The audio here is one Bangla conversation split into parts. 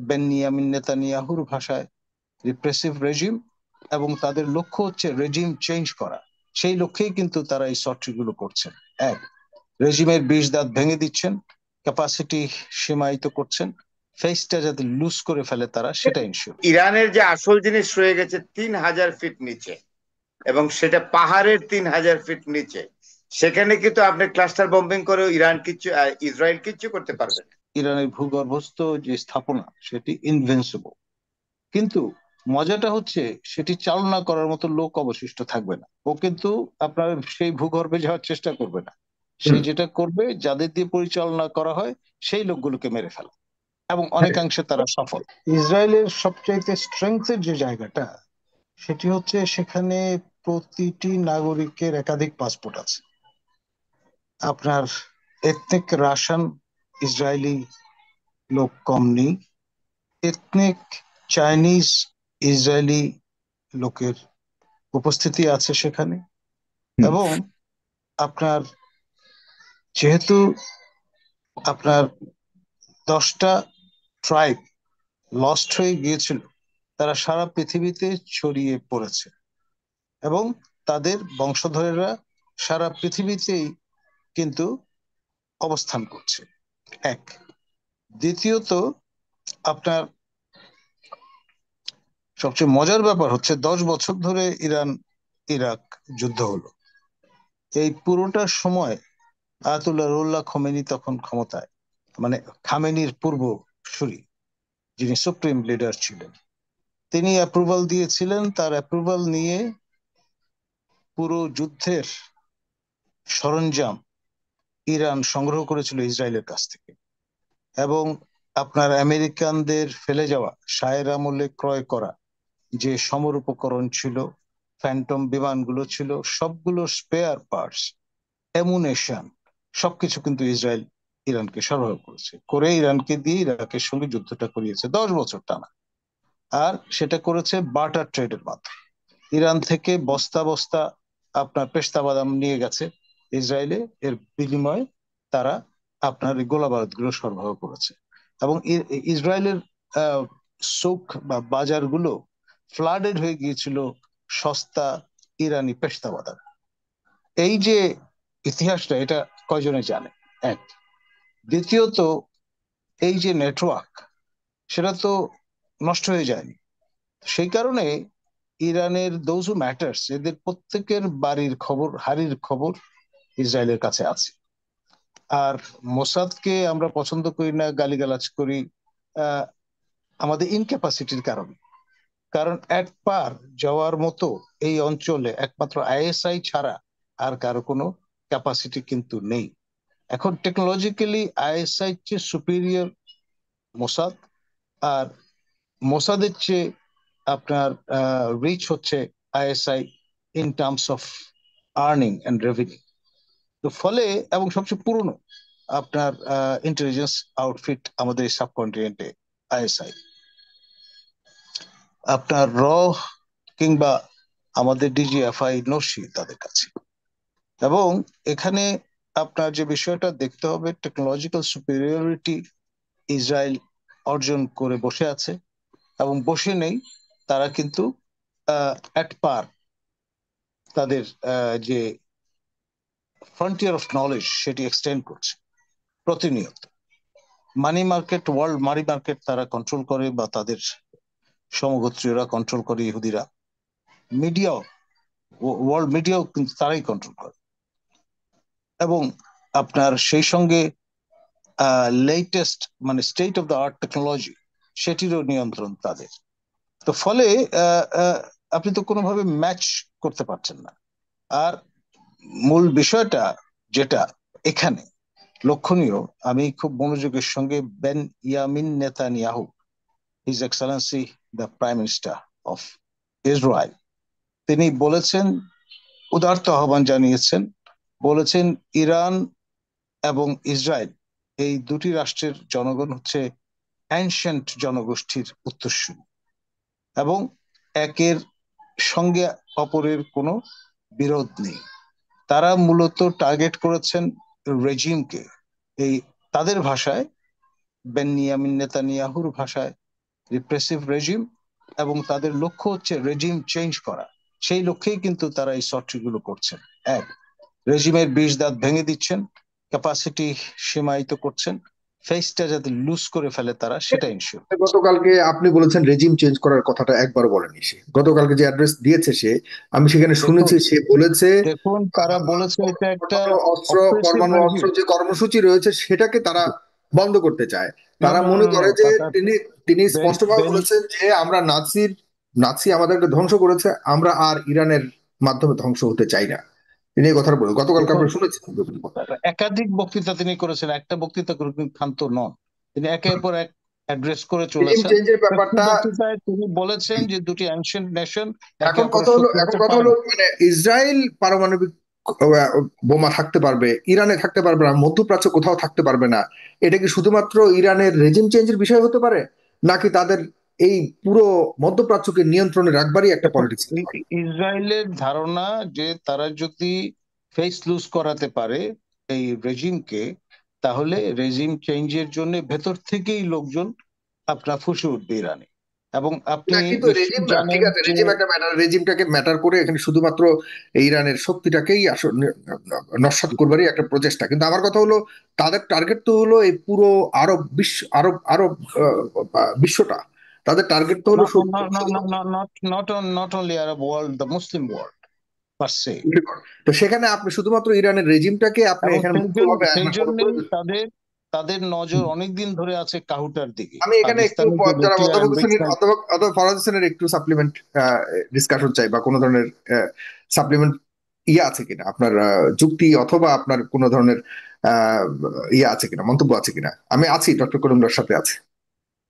বেনিয়ামিন নেতানিয়াহুর ভাষায় রিপ্রেসিভ রেজিম, এবং তাদের লক্ষ্য হচ্ছে রেজিম চেঞ্জ করা। সেই লক্ষ্যেই কিন্তু তারা এই সর্টিগুলো করছেন। এক, রেজিমের বিষ দাঁত ভেঙে দিচ্ছেন, ক্যাপাসিটি সীমায়িত করছেন, ফেসটা যাতে লুজ করে ফেলে তারা, সেটা ইনশিওর। ইরানের যে আসল জিনিস রয়ে গেছে 3,000 ফিট নিচে, এবং সেটা পাহাড়ের 3,000 ফিট নিচে, সেখানে কিন্তু আপনি ক্লাস্টার বম্বিং করে ইসরায়েল কিচ্ছু করতে পারবে না। ইরানের ভূগর্ভস্থ যে স্থাপনা সেটি ইনভিনসিবল, কিন্তু মজাটা হচ্ছে সেটি চালনা করার মতো লোক অবশিষ্ট থাকবে না। ও কিন্তু আপনার সেই ভূগর্ভে যাওয়ার চেষ্টা করবে না। সে যেটা করবে, যাদের দিয়ে পরিচালনা করা হয় সেই লোকগুলোকে মেরে ফেলা, এবং অনেকাংশে তারা সফল। ইসরায়েলের সবচাইতে স্ট্রেংথের যে জায়গাটা, সেটি হচ্ছে সেখানে প্রতিটি নাগরিকের একাধিক পাসপোর্ট আছে। আপনার এথনিক রাশিয়ান ইসরায়েলি লোক কম নেই, এথনিক চাইনিজ ইসরায়েলি লোকের উপস্থিতি আছে সেখানে। এবং আপনার যেহেতু আপনার 10টা ট্রাইব লস্ট হয়ে গিয়েছিল, তারা সারা পৃথিবীতে ছড়িয়ে পড়েছে, এবং তাদের বংশধরেরা সারা পৃথিবীতেই কিন্তু অবস্থান করছে। এক, দ্বিতীয়ত আপনার সবচেয়ে মজার ব্যাপার হচ্ছে 10 বছর ধরে ইরান ইরাক যুদ্ধ হলো। এই পুরোটা সময় আয়াতুল্লাহ রুহুল্লাহ খোমেনি তখন ক্ষমতায়, মানে খামেনির পূর্বসূরি, যিনি সুপ্রিম লিডার ছিলেন, তিনি অ্যাপ্রুভাল দিয়েছিলেন। তার অ্যাপ্রুভাল নিয়ে পুরো যুদ্ধের সরঞ্জাম ইরান সংগ্রহ করেছিল ইসরায়েলের কাছ থেকে, এবং আপনার আমেরিকানদের ফেলে যাওয়া শায়ের আমলে ক্রয় করা যে সমর উপকরণ ছিল, ফ্যান্টম বিমানগুলো ছিল, সবগুলো স্পেয়ার পার্টস, অ্যামুনেশন, সবকিছু কিন্তু ইসরায়েল ইরানকে সরবরাহ করেছে, করে ইরানকে দিয়ে ইরাকের সঙ্গে যুদ্ধটা করিয়েছে 10 বছর টানা। আর সেটা করেছে বার্টার ট্রেডের মাধ্যমে। ইরান থেকে বস্তা বস্তা আপনার পেস্তা বাদাম নিয়ে গেছে ইসরায়েলে, এর বিনিময়ে তারা আপনার এই গোলা বারুদ গুলো সরবরাহ করেছে। এবং ইসরায়েলের সুক বা বাজারগুলো ফ্লাডেড হয়ে গিয়েছিল সস্তা ইরানি পেস্তা বাদাম। এই যে ইতিহাসটা, এটা কয়জনে জানে? এক, দ্বিতীয়ত এই যে নেটওয়ার্ক, সেটা তো নষ্ট হয়ে যায়নি। সেই কারণে ইরানের দোজ হু ম্যাটার্স, এদের প্রত্যেকের বাড়ির খবর, হাড়ির খবর ইসরায়েলের কাছে আছে। আর মোসাদকে আমরা পছন্দ করি না, গালিগালাজ করি আহ, আমাদের ইনক্যাপাসিটির কারণে। কারণ এক পার যাওয়ার মতো এই অঞ্চলে একমাত্র আইএসআই ছাড়া আর কারো কোনো ক্যাপাসিটি কিন্তু নেই। এখন টেকনোলজিক্যালি আইএসআই চেয়ে সুপিরিয়র মোসাদ, আর মোসাদের চেয়ে আপনার রিচ হচ্ছে ISI in terms of earning and revenue. তো ফলে, এবং সবচেয়ে পুরনো আপনার ইন্টেলিজেন্স আউটফিট আমাদের সাবকন্টিনেন্টে আইএসআই, আপনার কিংবা আমাদের ডিজিএফআই নস্যি তাদের কাছে। এবং এখানে আপনার যে বিষয়টা দেখতে হবে, টেকনোলজিক্যাল সুপিরিয়রিটি ইসরায়েল অর্জন করে বসে আছে, এবং বসে নেই, তারা কিন্তু অ্যাট পার তাদের যে ফ্রন্টিয়ার অফ নলেজ সেটি এক্সটেন্ড করছে প্রতিনিয়ত। Money market, world money market তারা কন্ট্রোল করে, বা তাদের সমগোত্রীয়রা কন্ট্রোল করে, ইহুদিরা। মিডিয়াও, ওয়ার্ল্ড মিডিয়াও কিন্তু তারাই কন্ট্রোল করে, এবং আপনার সেই সঙ্গে লেটেস্ট মানে state of the art technology, সেটিরও নিয়ন্ত্রণ তাদের। তো ফলে আপনি তো কোনোভাবে ম্যাচ করতে পারছেন না। আর মূল বিষয়টা যেটা এখানে লক্ষণীয়, আমি খুব মনোযোগের সঙ্গে Benjamin Netanyahu, his excellency the prime minister of Israel, তিনি বলেছেন, উদারত আহ্বান জানিয়েছেন, বলেছেন ইরান এবং ইসরায়েল এই দুটি রাষ্ট্রের জনগণ হচ্ছে অ্যানশিয়েন্ট জনগোষ্ঠীর উত্তরসূরি, এবং একের সঙ্গে অপরের কোনো বিরোধ নেই। তারা মূলত টার্গেট করেছেন রেজিমকে। এই তাদের ভাষায়, বেনিয়ামিন নেতানিয়াহুর ভাষায়, রিপ্রেসিভ রেজিম, এবং তাদের লক্ষ্য হচ্ছে রেজিম চেঞ্জ করা। সেই লক্ষ্যেই কিন্তু তারা এই সর্টিগুলো করছেন। এক, রেজিমের বিষ দাঁত ভেঙে দিচ্ছেন, ক্যাপাসিটি সীমায়িত করছেন, ফেসটা যাতে লুজ করে ফেলে তারা, সেটা ইনশিওর। গতকালকে আপনি বলেছেন রেজিম চেঞ্জ করার কথাটা একবারও বলেনি সে। গতকালকে যে অ্যাড্রেস দিয়েছে সে, আমি সেখানে শুনেছি সে বলেছে দেখুন তারা বলেছে এটা একটা পরমাণু অস্ত্র যে কর্মসূচি রয়েছে সেটাকে তারা বন্ধ করতে চায়। তারা মনে করে যে তিনি তিনি স্পষ্টভাবে বলেছেন যে আমরা নাৎসি আমাদেরকে ধ্বংস করেছে, আমরা আর ইরানের মাধ্যমে ধ্বংস হতে চাই না। তিনি এই কথাটা বলেন, গতকালকে আমরা শুনেছি। একাধিক বক্তৃতা তিনি করেছেন, একটা বক্তৃতা করে কিন্তু ক্ষান্ত নন, তিনি একের পর এক অ্যাড্রেস করে চলেছেন। ব্যাপারটা বক্তৃতায় তিনি বলেছেন যে দুটি অ্যানশিয়েন্ট নেশন, এখন কথা হলো মানে ইসরায়েল পারমাণবিক বোমা থাকতে পারবে, ইরানে থাকতে পারবে না, মধ্যপ্রাচ্য কোথাও থাকতে পারবে না। এটা কি শুধুমাত্র ইরানের রেজিম চেঞ্জের বিষয় হতে পারে, নাকি তাদের এই পুরো মধ্যপ্রাচ্যকে নিয়ন্ত্রণে রাখবারই একটা পলিটিক্স? ইসরায়েলের ধারণা যে তারা যদি ফেস লুজ করাতে পারে এই রেজিমকে, তাহলে রেজিম চেঞ্জের জন্য ভেতর থেকেই লোকজন আপনার ফুসে উঠবে ইরানে। এবং আপনি কিন্তু রেজিম না, ঠিক আছে, রেজিম একটা ম্যাটার, রেজিমটাকে ম্যাটার করে এখানে শুধুমাত্র ইরানের শক্তিটাকেই নস্যাৎ করবারই একটা প্রচেষ্টা। কিন্তু আমার কথা হলো তাদের টার্গেট তো হলো এই পুরো আরব বিশ্বটা। তাদের টার্গেট তো হলো not only Arab world, the Muslim world per se. তো সেখানে আপনি শুধুমাত্র ইরানের রেজিমটাকে আপনি এখানে সেই জন্যই তাদের নজর অনেকদিন ধরে আছে কাহুটার দিকে। আমি এখানে একটু অধ্যাপক ফরাজ হোসেনের একটু সাপ্লিমেন্ট ডিসকাশন চাই, বা কোনো ধরনের সাপ্লিমেন্ট আছে কিনা আপনার, যুক্তি অথবা আপনার কোনো ধরনের আছে কিনা, মন্তব্য আছে কিনা? আমি আছি, ডক্টর করিমুল্লাহর সাথে আছে।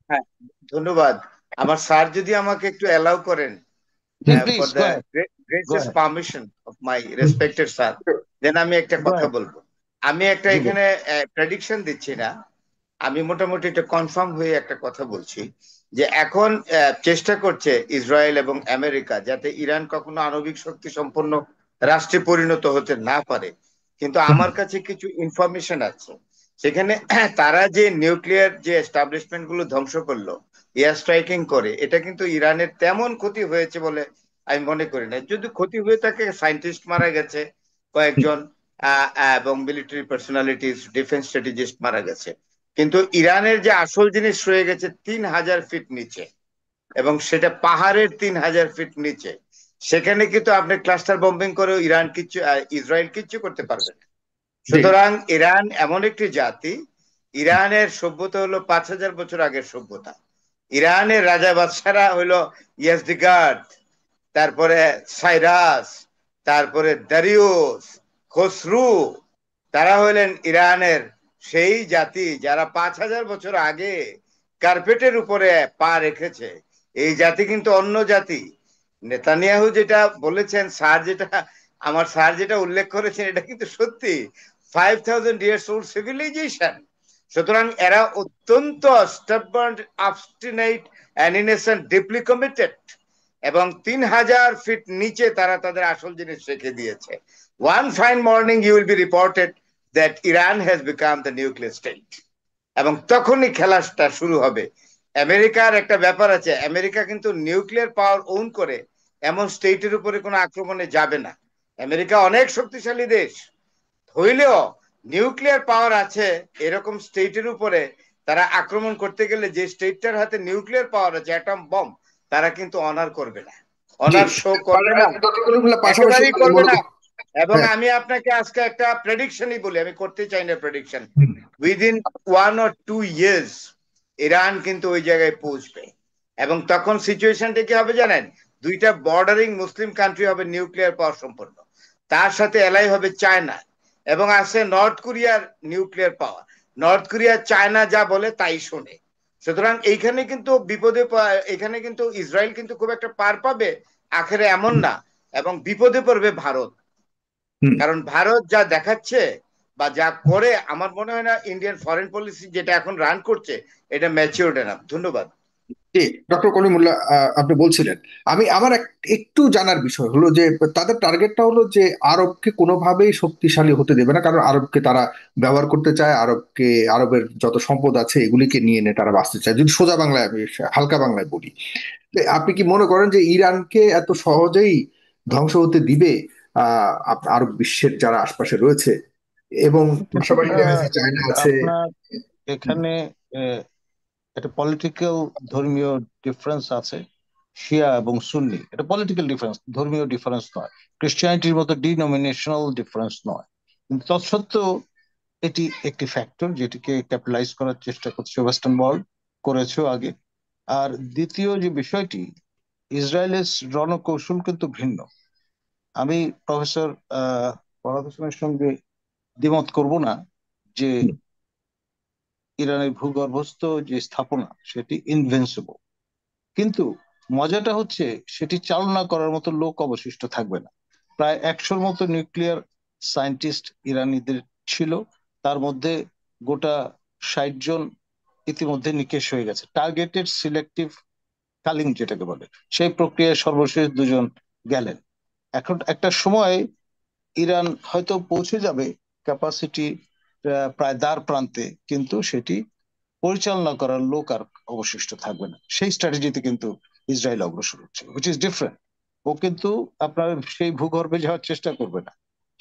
হ্যাঁ, ধন্যবাদ। আমার স্যার যদি আমাকে একটু অ্যালাউ করেন, for the gracious permission of my respected sir, then আমি একটা কথা বলবো। আমি একটা এখানে প্রেডিকশন দিচ্ছি না, আমি মোটামুটি একটা কনফার্ম হয়ে একটা কথা বলছি যে এখন চেষ্টা করছে ইসরায়েল এবং আমেরিকা যাতে ইরান কখনো আণবিক শক্তি সম্পন্ন রাষ্ট্রে পরিণত হতে না পারে। কিন্তু আমার কাছে কিছু ইনফরমেশন আছে, সেখানে তারা যে নিউক্লিয়ার যে এস্টাবলিশমেন্ট গুলো ধ্বংস করলো এয়ার স্ট্রাইকিং করে, এটা কিন্তু ইরানের তেমন ক্ষতি হয়েছে বলে আমি মনে করি না। যদি ক্ষতি হয়ে থাকে, সায়েন্টিস্ট মারা গেছে কয়েকজন, এবং মিলিটারি পার্সোনালিটিস, ডিফেন্স স্ট্র্যাটেজিস্ট মারা গেছে। কিন্তু ইরানের যে আসল জিনিস রয়ে গেছে 3000 ফিট নিচে, এবং সেটা পাহাড়ের 3000 ফিট নিচে। সেখানে কিন্তু আপনি ক্লাস্টার বম্বিং করে ইসরায়েল কিচ্ছু করতে পারবে না। সুতরাং ইরান এমন একটি জাতি, ইরানের সভ্যতা হলো 5000 বছর আগের সভ্যতা। ইরানের রাজা বাদশারা হলো ইয়াজদিগার্দ, তারপরে সাইরাস, তারপরে দারিউস, খসরু। তারা হলেন ইরানের সেই জাতি যারা 5000 বছর আগে কার্পেটের উপরে পা রেখেছে। এই জাতি কিন্তু অন্য জাতি। নেতানিয়াহু যেটা বলেছেন, আমার স্যার যেটা উল্লেখ করেছেন, এটা কিন্তু সত্যি। 5000 years old civilization। সুতরাং এরা অত্যন্ত স্টাববার্ন, অবস্টিনেট, অ্যানিনেশন, ডিপলি কমিটেড, এবং 3000 ফিট নিচে তারা তাদের আসল জিনিস রেখে দিয়েছে। One fine morning you will be reported that Iran has become the nuclear state, এবং তখনই খেলাটা শুরু হবে। আমেরিকার একটা ব্যাপার আছে, আমেরিকা কিন্তু নিউক্লিয়ার পাওয়ার ওন করে এমন স্টেটের উপরে কোনো আক্রমণে যাবে না। আমেরিকা অনেক শক্তিশালী দেশ হইলেও নিউক্লিয়ার পাওয়ার আছে এরকম স্টেটের উপরে তারা আক্রমণ করতে গেলে, যে স্টেটটার হাতে নিউক্লিয়ার পাওয়ার আছে, অ্যাটম বম, তারা কিন্তু অনার করবে না, অনার শো করবে না, একেবারেই করবে না। এবং আমি আপনাকে আজকে একটা প্রেডিকশনই বলি, আমি করতে চাই না prediction, within 1 or 2 years Iran কিন্তু ওই জায়গায় পৌঁছবে। এবং তখন সিচুয়েশনটা কি হবে জানেন? দুইটা বর্ডারিং মুসলিম কান্ট্রি হবে নিউক্লিয়ার পাওয়ার সম্পন্ন, তার সাথে এলাই হবে চায়না, এবং আছে নর্থ কোরিয়ার nuclear power. North Korea China যা বলে তাই শোনে। সুতরাং এইখানে কিন্তু এখানে কিন্তু ইসরায়েল কিন্তু খুব একটা পার পাবে আখেরে এমন না, এবং বিপদে পড়বে ভারত। কারণ ভারত যা দেখাচ্ছে বা যা করে, আমার মনে হয় না ইন্ডিয়ান ফরেন পলিসি যেটা এখন রান করছে এটা ম্যাচিউরড এনাফ। ধন্যবাদ। জি, ডক্টর কলিমুল্লাহ, আপনি বলছিলেন, আমার একটু জানার বিষয় হলো যে তাদের টার্গেটটা হলো যে আরবকে কোনোভাবেই শক্তিশালী হতে দেবে না, কারণ আরবকে তারা ব্যবহার করতে চায়, আরবের যত সম্পদ আছে এগুলিকে নিয়ে নিয়ে তারা বাঁচতে চায়, যদি সোজা বাংলায় আমি হালকা বাংলায় বলি। তো আপনি কি মনে করেন যে ইরানকে এত সহজেই ধ্বংস হতে দিবে আরব বিশ্বের যারা আশপাশে রয়েছে, এবং পাশাপাশি দেখা যাচ্ছে চায়না আছে? আপনার এখানে একটা পলিটিক্যাল ধর্মীয় ডিফারেন্স আছে। শিয়া এবং সুন্নি, এটা পলিটিক্যাল ডিফারেন্স, ধর্মীয় ডিফারেন্স নয়। ক্রিশ্চিয়ানিটির মতো ডিনোমিনেশনাল ডিফারেন্স নয়। কিন্তু তৎসত্ত্বেও এটি একটি ফ্যাক্টর যেটিকে ক্যাপিটালাইজ করার চেষ্টা করছে ওয়েস্টার্ন ওয়ার্ল্ড, করেছেও আগে। আর দ্বিতীয় যে বিষয়টি, ইসরায়েলের রণকৌশল কিন্তু ভিন্ন। আমি প্রফেসর ফরহাদ হোসেনের সঙ্গে দ্বিমত করব না যে ইরানের ভূগর্ভস্থ যে স্থাপনা সেটি ইনভিনসিবল, কিন্তু মজাটা হচ্ছে সেটি চালনা করার মতো লোক অবশিষ্ট থাকবে না। প্রায় 100-র মতো নিউক্লিয়ার সায়েন্টিস্ট ইরানিদের ছিল, তার মধ্যে গোটা 60 জন ইতিমধ্যে নিকেশ হয়ে গেছে। টার্গেটেড সিলেক্টিভ কালিং যেটাকে বলে, সেই প্রক্রিয়ায় সর্বশেষ 2 জন গেলেন। এখন একটা সময় ইরান হয়তো পৌঁছে যাবে ক্যাপাসিটি প্রায় দ্বার প্রান্তে, কিন্তু সেটি পরিচালনা করার লোক আর অবশিষ্ট থাকবে না। সেই স্ট্র্যাটেজিতে কিন্তু ইসরায়েল অগ্রসর হচ্ছে, হুইচ ইজ ডিফারেন্ট। ও কিন্তু আপনার সেই ভূগর্ভে যাওয়ার চেষ্টা করবে না।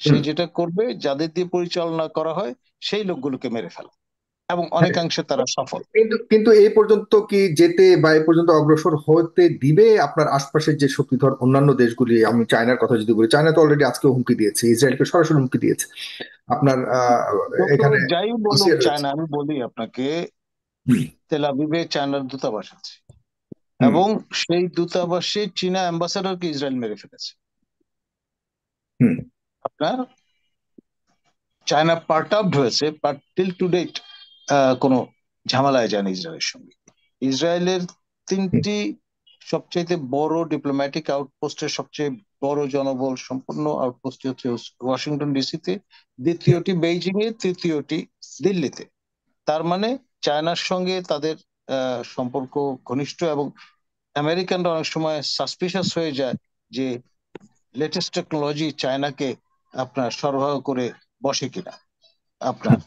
সে হুম। যেটা করবে, যাদের দিয়ে পরিচালনা করা হয় সেই লোকগুলোকে মেরে ফেলা, এবং হ্যাঁ, অনেকাংশে তারা সফল। কিন্তু কিন্তু এই পর্যন্ত কি যেতে বা এই পর্যন্ত অগ্রসর হতে দিবে আপনার আশপাশের যে শক্তিধর অন্যান্য দেশগুলি? আমি চায়নার কথা যদি বলি, চায়না তো অলরেডি আজকে হুমকি দিয়েছে, ইসরায়েলকে সরাসরি হুমকি দিয়েছে। আপনার কিন্তু এখানে যাই বলুক রাশিয়া রয়েছে। চায়না, আমি বলি আপনাকে, হুম। তেল আবিবে চায়নার দূতাবাস আছে, হুম। এবং সেই দূতাবাসে চীনা অ্যাম্বাসাডারকে ইসরায়েল মেরে ফেলেছে। হুম। আপনার চায়না পার্টাবড হয়েছে, বাট টিল টু ডেট কোনো ঝামেলায় যায়নি ইসরায়েলের সঙ্গে। ইসরায়েলের হুম। 3টি সবচেয়ে বড় ডিপ্লোম্যাটিক আউটপোস্টের সবচেয়ে বড় জনবল সম্পন্ন আউটপোস্ট হচ্ছে ওয়াশিংটন ডিসিতে, দ্বিতীয়টি বেইজিং এ, তৃতীয়টি দিল্লিতে। তার মানে চায়নার সঙ্গে তাদের সম্পর্ক ঘনিষ্ঠ, এবং আমেরিকানরা অনেক সময় সাসপিশাস হয়ে যায় যে লেটেস্ট টেকনোলজি চায়নাকে আপনার সরবরাহ করে বসে কিনা আপনার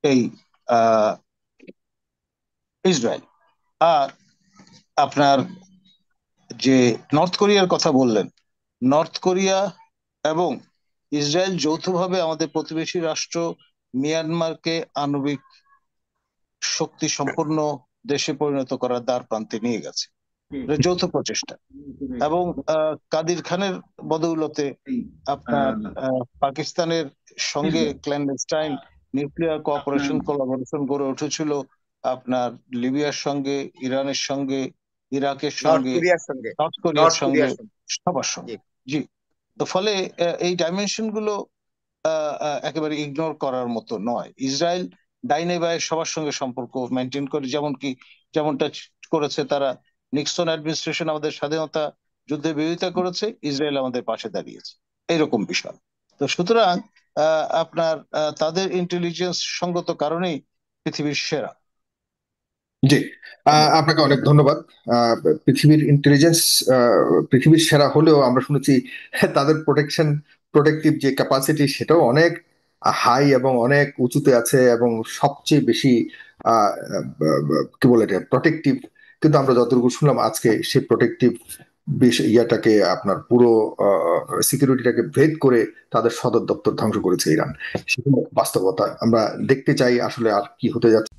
এই আহ ইসরায়েল। আর আপনার যে নর্থ কোরিয়ার কথা বললেন, নর্থ কোরিয়া এবং ইসরায়েল যৌথভাবে আমাদের প্রতিবেশী রাষ্ট্র মিয়ানমারকে আণবিক শক্তি সম্পন্ন দেশে পরিণত করার দ্বার প্রান্তে নিয়ে গেছে। এটা যৌথ প্রচেষ্টা। এবং কাদির খানের বদৌলতে আপনার পাকিস্তানের সঙ্গে ক্ল্যান্ডেস্টাইন নিউক্লিয়ার কোঅপারেশন কোলাবোরেশন গড়ে উঠেছিল, আপনার লিবিয়ার সঙ্গে, ইরানের সঙ্গে, ইরাকের নর্থ সঙ্গে, কোরিয়ার সঙ্গে। নর্থ কোরিয়ার নর্থ সঙ্গে, কোরিয়ার সঙ্গে। সবার জি। সঙ্গে। জি। তো ফলে এই ডাইমেনশন গুলো একেবারে ইগনোর করার মতো নয়। ইসরায়েল ডাইনে বায়ে সবার সঙ্গে সম্পর্ক মেনটেন করে, যেমনটা করেছে তারা। নিক্সন অ্যাডমিনিস্ট্রেশন আমাদের স্বাধীনতা যুদ্ধে বিরোধিতা করেছে, ইসরায়েল আমাদের পাশে দাঁড়িয়েছে, এইরকম বিষয়। তো সুতরাং আপনার তাদের ইন্টেলিজেন্স সঙ্গত কারণেই পৃথিবীর সেরা। জি, আপনাকে অনেক ধন্যবাদ। আহ, পৃথিবীর ইন্টেলিজেন্স পৃথিবীর সেরা হলেও আমরা শুনেছি তাদের প্রোটেক্টিভ যে ক্যাপাসিটি সেটাও অনেক হাই এবং অনেক উঁচুতে আছে, এবং সবচেয়ে বেশি আহ, কি বলে এটা প্রোটেক্টিভ। কিন্তু আমরা যতটুকু শুনলাম আজকে, সেই প্রোটেক্টিভ ইয়াটাকে আপনার পুরো সিকিউরিটিটাকে ভেদ করে তাদের সদর দপ্তর ধ্বংস করেছে ইরান। সেটা বাস্তবতা। আমরা দেখতে চাই আসলে আর কি হতে যাচ্ছে।